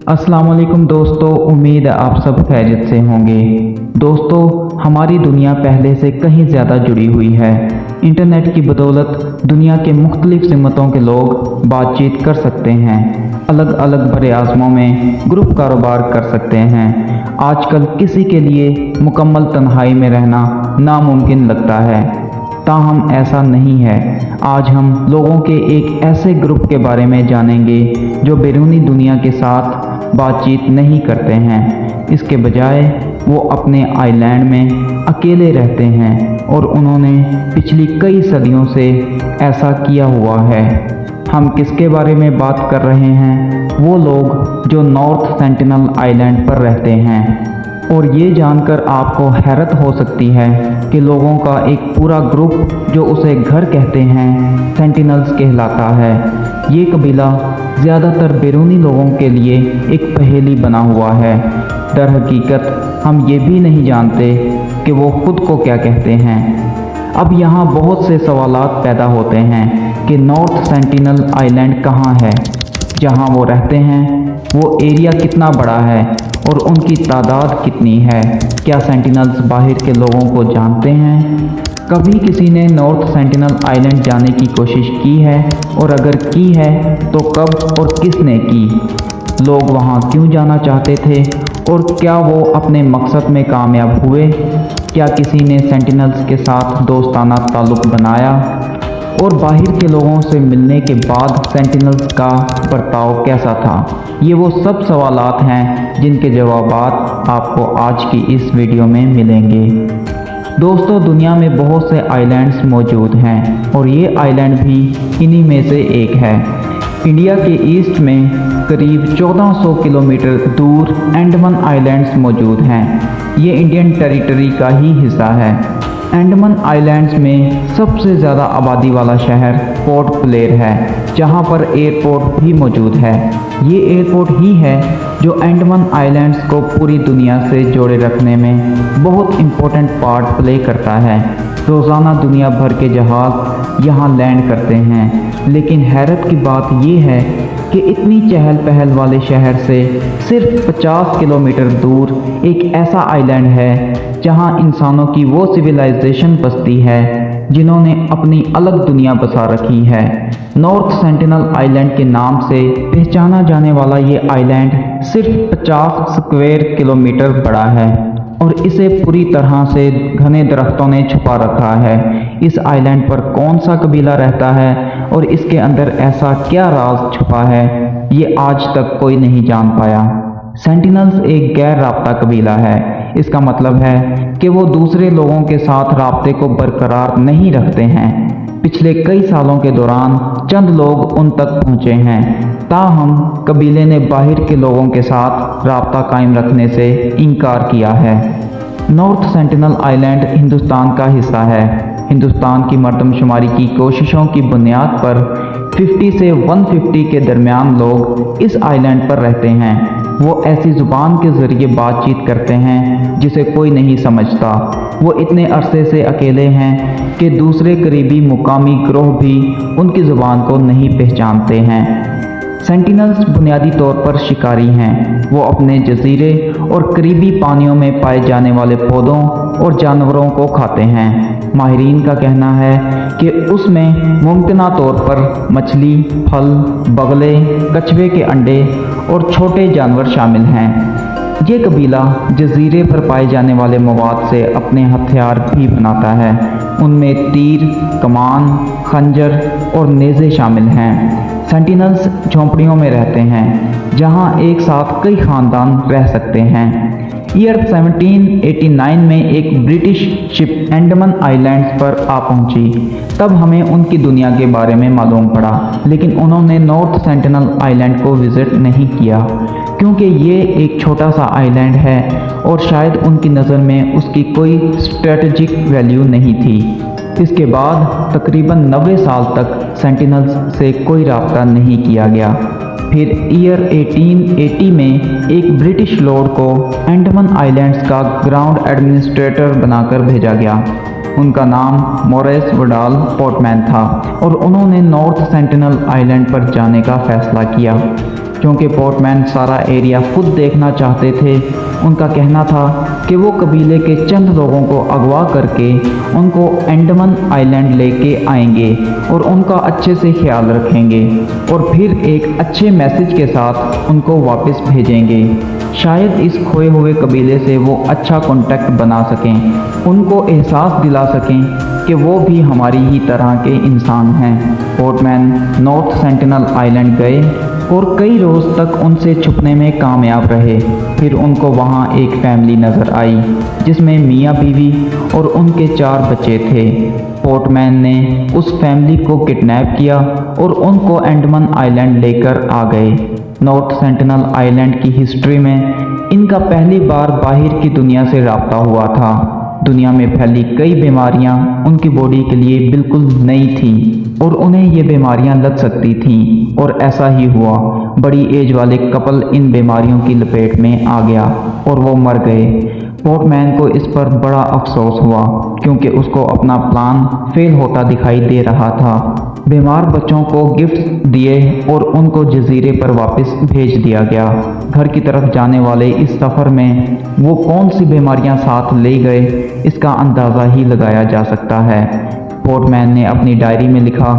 अस्सलाम वालेकुम दोस्तों, उम्मीद है आप सब खैरियत से होंगे। दोस्तों, हमारी दुनिया पहले से कहीं ज़्यादा जुड़ी हुई है। इंटरनेट की बदौलत दुनिया के मुख्तलिफ सिमतों के लोग बातचीत कर सकते हैं, अलग अलग बड़े आज़मों में ग्रुप कारोबार कर सकते हैं। आजकल किसी के लिए मुकम्मल तन्हाई में रहना नामुमकिन लगता है, ताहम ऐसा नहीं है। आज हम लोगों के एक ऐसे ग्रुप के बारे में जानेंगे जो बैरूनी दुनिया के साथ बातचीत नहीं करते हैं। इसके बजाय वो अपने आइलैंड में अकेले रहते हैं और उन्होंने पिछली कई सदियों से ऐसा किया हुआ है। हम किसके बारे में बात कर रहे हैं? वो लोग जो नॉर्थ सेंटिनल आइलैंड पर रहते हैं। और ये जानकर आपको हैरत हो सकती है कि लोगों का एक पूरा ग्रुप जो उसे घर कहते हैं सेंटिनल्स कहलाता है। ये कबीला ज़्यादातर बैरूनी लोगों के लिए एक पहेली बना हुआ है। दर हकीकत हम ये भी नहीं जानते कि वो खुद को क्या कहते हैं। अब यहाँ बहुत से सवालात पैदा होते हैं कि नॉर्थ सेंटिनल आइलैंड कहाँ है, जहाँ वो रहते हैं वो एरिया कितना बड़ा है और उनकी तादाद कितनी है। क्या सेंटिनल्स बाहर के लोगों को जानते हैं? कभी किसी ने नॉर्थ सेंटिनल आइलैंड जाने की कोशिश की है, और अगर की है तो कब और किसने की? लोग वहां क्यों जाना चाहते थे और क्या वो अपने मकसद में कामयाब हुए? क्या किसी ने सेंटिनल्स के साथ दोस्ताना ताल्लुक़ बनाया? और बाहर के लोगों से मिलने के बाद सेंटिनल्स का बर्ताव कैसा था? ये वो सब सवालात हैं जिनके जवाबात आपको आज की इस वीडियो में मिलेंगे। दोस्तों, दुनिया में बहुत से आइलैंड्स मौजूद हैं और ये आइलैंड भी इन्हीं में से एक है। इंडिया के ईस्ट में करीब 1400 किलोमीटर दूर अंडमान आइलैंड्स मौजूद हैं। ये इंडियन टेरिटरी का ही हिस्सा है। अंडमान आइलैंड्स में सबसे ज़्यादा आबादी वाला शहर पोर्ट ब्लेयर है, जहां पर एयरपोर्ट भी मौजूद है। ये एयरपोर्ट ही है जो अंडमान आइलैंड्स को पूरी दुनिया से जोड़े रखने में बहुत इम्पोर्टेंट पार्ट प्ले करता है। रोज़ाना दुनिया भर के जहाज़ यहाँ लैंड करते हैं, लेकिन हैरत की बात ये है कि इतनी चहल पहल वाले शहर से सिर्फ 50 किलोमीटर दूर एक ऐसा आइलैंड है जहां इंसानों की वो सिविलाइजेशन बसती है जिन्होंने अपनी अलग दुनिया बसा रखी है। नॉर्थ सेंटिनल आइलैंड के नाम से पहचाना जाने वाला ये आइलैंड सिर्फ 50 स्क्वायर किलोमीटर बड़ा है और इसे पूरी तरह से घने दरख्तों ने छुपा रखा है। इस आइलैंड पर कौन सा कबीला रहता है और इसके अंदर ऐसा क्या राज छुपा है, ये आज तक कोई नहीं जान पाया। सेंटिनल्स एक गैर राब्ता कबीला है। इसका मतलब है कि वो दूसरे लोगों के साथ राब्ते को बरकरार नहीं रखते हैं। पिछले कई सालों के दौरान चंद लोग उन तक पहुँचे हैं, ताहम कबीले ने बाहर के लोगों के साथ राब्ता कायम रखने से इनकार किया है। नॉर्थ सेंटिनल आइलैंड हिंदुस्तान का हिस्सा है। हिंदुस्तान की मर्दमशुमारी की कोशिशों की बुनियाद पर 50 से 150 के दरमियान लोग इस आइलैंड पर रहते हैं। वो ऐसी ज़ुबान के ज़रिए बातचीत करते हैं जिसे कोई नहीं समझता। वो इतने अरसे से अकेले हैं कि दूसरे करीबी मुकामी ग्रोह भी उनकी ज़ुबान को नहीं पहचानते हैं। सेंटिनल्स बुनियादी तौर पर शिकारी हैं। वो अपने जजीरे और करीबी पानियों में पाए जाने वाले पौधों और जानवरों को खाते हैं। माहिरीन का कहना है कि उसमें मुमकिना तौर पर मछली, फल, बगले, कछुए के अंडे और छोटे जानवर शामिल हैं। ये कबीला जजीरे पर पाए जाने वाले मवाद से अपने हथियार भी बनाता है। उनमें तीर, कमान, खंजर और नेज़े शामिल हैं। सेंटिनल्स झोंपड़ियों में रहते हैं जहां एक साथ कई खानदान रह सकते हैं। ईयर 1789 में एक ब्रिटिश शिप अंडमान आइलैंड्स पर आ पहुंची। तब हमें उनकी दुनिया के बारे में मालूम पड़ा, लेकिन उन्होंने नॉर्थ सेंटिनल आइलैंड को विज़िट नहीं किया क्योंकि ये एक छोटा सा आइलैंड है और शायद उनकी नज़र में उसकी कोई स्ट्रेटजिक वैल्यू नहीं थी। इसके बाद तकरीबन 90 साल तक सेंटिनल्स से कोई राब्ता नहीं किया गया। फिर ईयर 1880 में एक ब्रिटिश लॉर्ड को अंडमान आइलैंड्स का ग्राउंड एडमिनिस्ट्रेटर बनाकर भेजा गया। उनका नाम मॉरिस वुडॉल पोर्टमैन था और उन्होंने नॉर्थ सेंटिनल आइलैंड पर जाने का फैसला किया। क्योंकि पोर्टमैन सारा एरिया खुद देखना चाहते थे। उनका कहना था कि वो कबीले के चंद लोगों को अगवा करके उनको अंडमान आइलैंड लेके आएंगे और उनका अच्छे से ख्याल रखेंगे और फिर एक अच्छे मैसेज के साथ उनको वापस भेजेंगे। शायद इस खोए हुए कबीले से वो अच्छा कांटेक्ट बना सकें, उनको एहसास दिला सकें कि वो भी हमारी ही तरह के इंसान हैं। पोर्टमैन नॉर्थ सेंटिनल आइलैंड गए और कई रोज़ तक उनसे छुपने में कामयाब रहे। फिर उनको वहाँ एक फैमिली नज़र आई जिसमें मियाँ बीवी और उनके 4 बच्चे थे। पोर्टमैन ने उस फैमिली को किडनैप किया और उनको अंडमान आइलैंड लेकर आ गए। नॉर्थ सेंटिनल आइलैंड की हिस्ट्री में इनका पहली बार बाहर की दुनिया से राब्ता हुआ था। दुनिया में फैली कई बीमारियां उनकी बॉडी के लिए बिल्कुल नई थीं और उन्हें ये बीमारियां लग सकती थीं और ऐसा ही हुआ। बड़ी एज वाले कपल इन बीमारियों की लपेट में आ गया और वो मर गए। पोर्टमैन को इस पर बड़ा अफसोस हुआ क्योंकि उसको अपना प्लान फेल होता दिखाई दे रहा था। बीमार बच्चों को गिफ्ट दिए और उनको जजीरे पर वापस भेज दिया गया। घर की तरफ जाने वाले इस सफ़र में वो कौन सी बीमारियां साथ ले गए इसका अंदाज़ा ही लगाया जा सकता है। पोर्टमैन ने अपनी डायरी में लिखा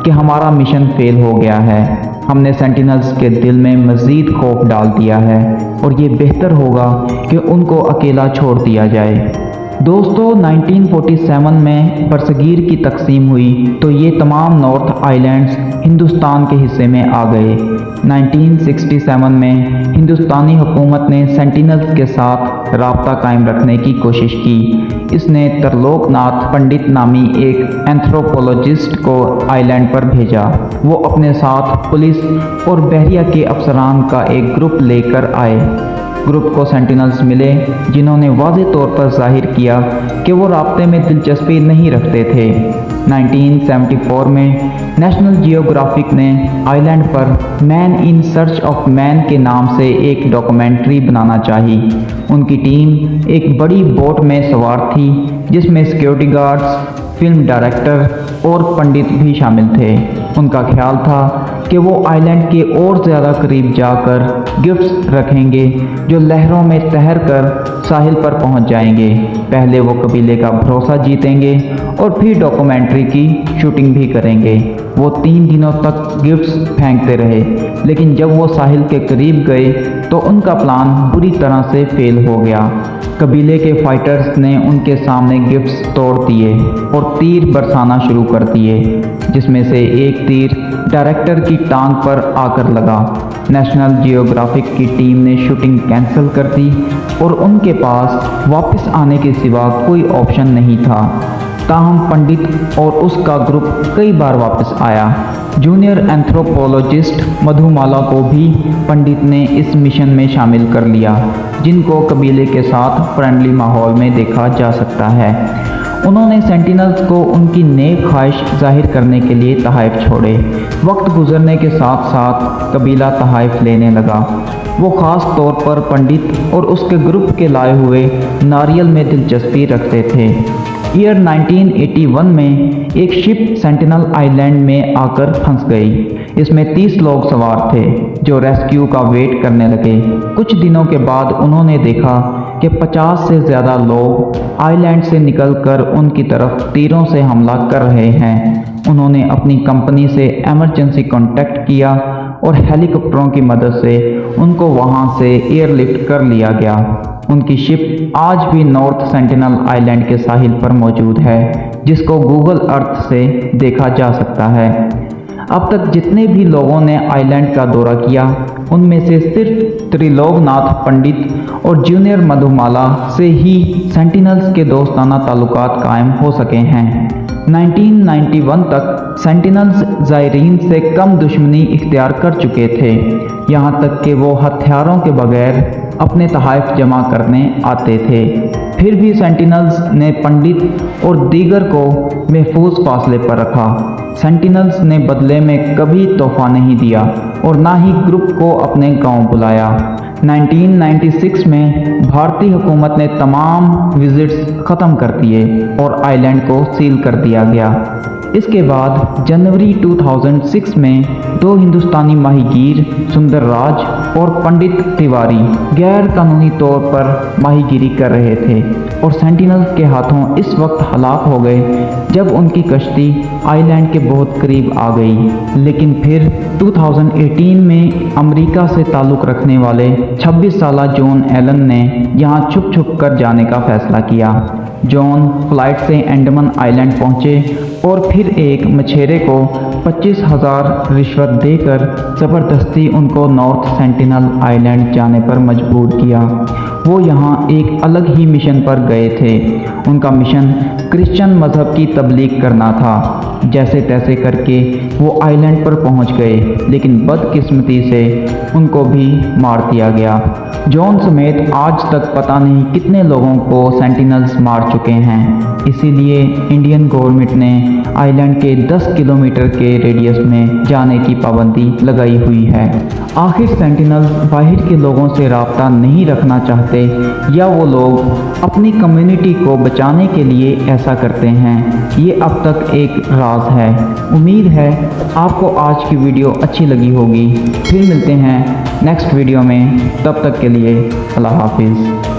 कि हमारा मिशन फेल हो गया है, हमने सेंटिनल्स के दिल में मज़ीद खौफ डाल दिया है और ये बेहतर होगा कि उनको अकेला छोड़ दिया जाए। दोस्तों 1947 में बरसगीर की तकसीम हुई तो ये तमाम नॉर्थ आइलैंड्स हिंदुस्तान के हिस्से में आ गए। 1967 में हिंदुस्तानी हुकूमत ने सेंटिनल्स के साथ राब्ता कायम रखने की कोशिश की। इसने त्रिलोकनाथ पंडित नामी एक एंथ्रोपोलॉजिस्ट को आइलैंड पर भेजा। वो अपने साथ पुलिस और बहरिया के अफसरान का एक ग्रुप लेकर आए। ग्रुप को सेंटिनल्स मिले जिन्होंने वाज़ेह तौर पर जाहिर किया कि वो राब्ते में दिलचस्पी नहीं रखते थे। 1974 में नेशनल जियोग्राफिक ने आइलैंड पर man in search of man के नाम से एक डॉक्यूमेंट्री बनाना चाही। उनकी टीम एक बड़ी बोट में सवार थी जिसमें सिक्योरिटी गार्ड्स, फिल्म डायरेक्टर और पंडित भी शामिल थे। उनका ख्याल था कि वो आइलैंड के और ज़्यादा करीब जाकर गिफ्ट्स रखेंगे जो लहरों में तैर कर साहिल पर पहुंच जाएंगे। पहले वो कबीले का भरोसा जीतेंगे और फिर डॉक्यूमेंट्री की शूटिंग भी करेंगे। वो 3 दिनों तक गिफ्ट्स फेंकते रहे, लेकिन जब वो साहिल के करीब गए तो उनका प्लान बुरी तरह से फेल हो गया। कबीले के फाइटर्स ने उनके सामने गिफ्ट्स तोड़ दिए और तीर बरसाना शुरू कर दिए, जिसमें से एक तीर डायरेक्टर की टांग पर आकर लगा। नेशनल जियोग्राफिक की टीम ने शूटिंग कैंसिल कर दी और उनके पास वापस आने के सिवा कोई ऑप्शन नहीं था। ताहम पंडित और उसका ग्रुप कई बार वापस आया। जूनियर एंथ्रोपोलॉजिस्ट मधुमाला को भी पंडित ने इस मिशन में शामिल कर लिया, जिनको कबीले के साथ फ्रेंडली माहौल में देखा जा सकता है। उन्होंने सेंटिनल्स को उनकी नेक ख्वाहिश जाहिर करने के लिए तहाइफ छोड़े। वक्त गुजरने के साथ साथ कबीला तहाइफ लेने लगा। वो ख़ास तौर पर पंडित और उसके ग्रुप के लाए हुए नारियल में दिलचस्पी रखते थे। ईयर 1981 में एक शिप सेंटिनल आइलैंड में आकर फंस गई। इसमें 30 लोग सवार थे जो रेस्क्यू का वेट करने लगे। कुछ दिनों के बाद उन्होंने देखा कि 50 से ज़्यादा लोग आइलैंड से निकलकर उनकी तरफ तीरों से हमला कर रहे हैं। उन्होंने अपनी कंपनी से इमरजेंसी कांटेक्ट किया और हेलीकॉप्टरों की मदद से उनको वहां से एयरलिफ्ट कर लिया गया। उनकी शिप आज भी नॉर्थ सेंटिनल आइलैंड के साहिल पर मौजूद है, जिसको गूगल अर्थ से देखा जा सकता है। अब तक जितने भी लोगों ने आइलैंड का दौरा किया, उनमें से सिर्फ त्रिलोकनाथ पंडित और जूनियर मधुमाला से ही सेंटिनल्स के दोस्ताना ताल्लुकात कायम हो सके हैं। 1991 तक सेंटिनल्स ज़ायरीन से कम दुश्मनी इख्तियार कर चुके थे, यहाँ तक कि वो हथियारों के बगैर अपने तहाइफ जमा करने आते थे। फिर भी सेंटिनल्स ने पंडित और दीगर को महफूज फासले पर रखा। सेंटिनल्स ने बदले में कभी तोहफा नहीं दिया और ना ही ग्रुप को अपने गांव बुलाया। 1996 में भारतीय हुकूमत ने तमाम विजिट्स ख़त्म कर दिए और आइलैंड को सील कर दिया गया। इसके बाद जनवरी 2006 में दो हिंदुस्तानी माहीगीर सुंदर राज और पंडित तिवारी गैर कानूनी तौर पर माहीगीरी कर रहे थे और सेंटिनल्स के हाथों इस वक्त हलाक हो गए जब उनकी कश्ती आइलैंड के बहुत करीब आ गई। लेकिन फिर 2018 में अमेरिका से ताल्लुक़ रखने वाले 26 साला जॉन एलन ने यहाँ छुप छुप कर जाने का फैसला किया। जॉन फ्लाइट से अंडमान आइलैंड पहुंचे और फिर एक मछेरे को 25,000 रिश्वत देकर ज़बरदस्ती उनको नॉर्थ सेंटिनल आइलैंड जाने पर मजबूर किया। वो यहाँ एक अलग ही मिशन पर गए थे। उनका मिशन क्रिश्चियन मज़हब की तबलीग करना था। जैसे तैसे करके वो आइलैंड पर पहुंच गए, लेकिन बदकिस्मती से उनको भी मार दिया गया। जॉन समेत आज तक पता नहीं कितने लोगों को सेंटिनल्स मार चुके हैं। इसीलिए इंडियन गवर्नमेंट ने आइलैंड के 10 किलोमीटर के रेडियस में जाने की पाबंदी लगाई हुई है। आखिर सेंटिनल्स बाहर के लोगों से राब्ता नहीं रखना चाहते या वो लोग अपनी कम्युनिटी को बचाने के लिए ऐसा करते हैं, ये अब तक एक राज है। उम्मीद है आपको आज की वीडियो अच्छी लगी होगी। फिर मिलते हैं नेक्स्ट वीडियो में, तब तक के लिए अल्लाह हाफिज़।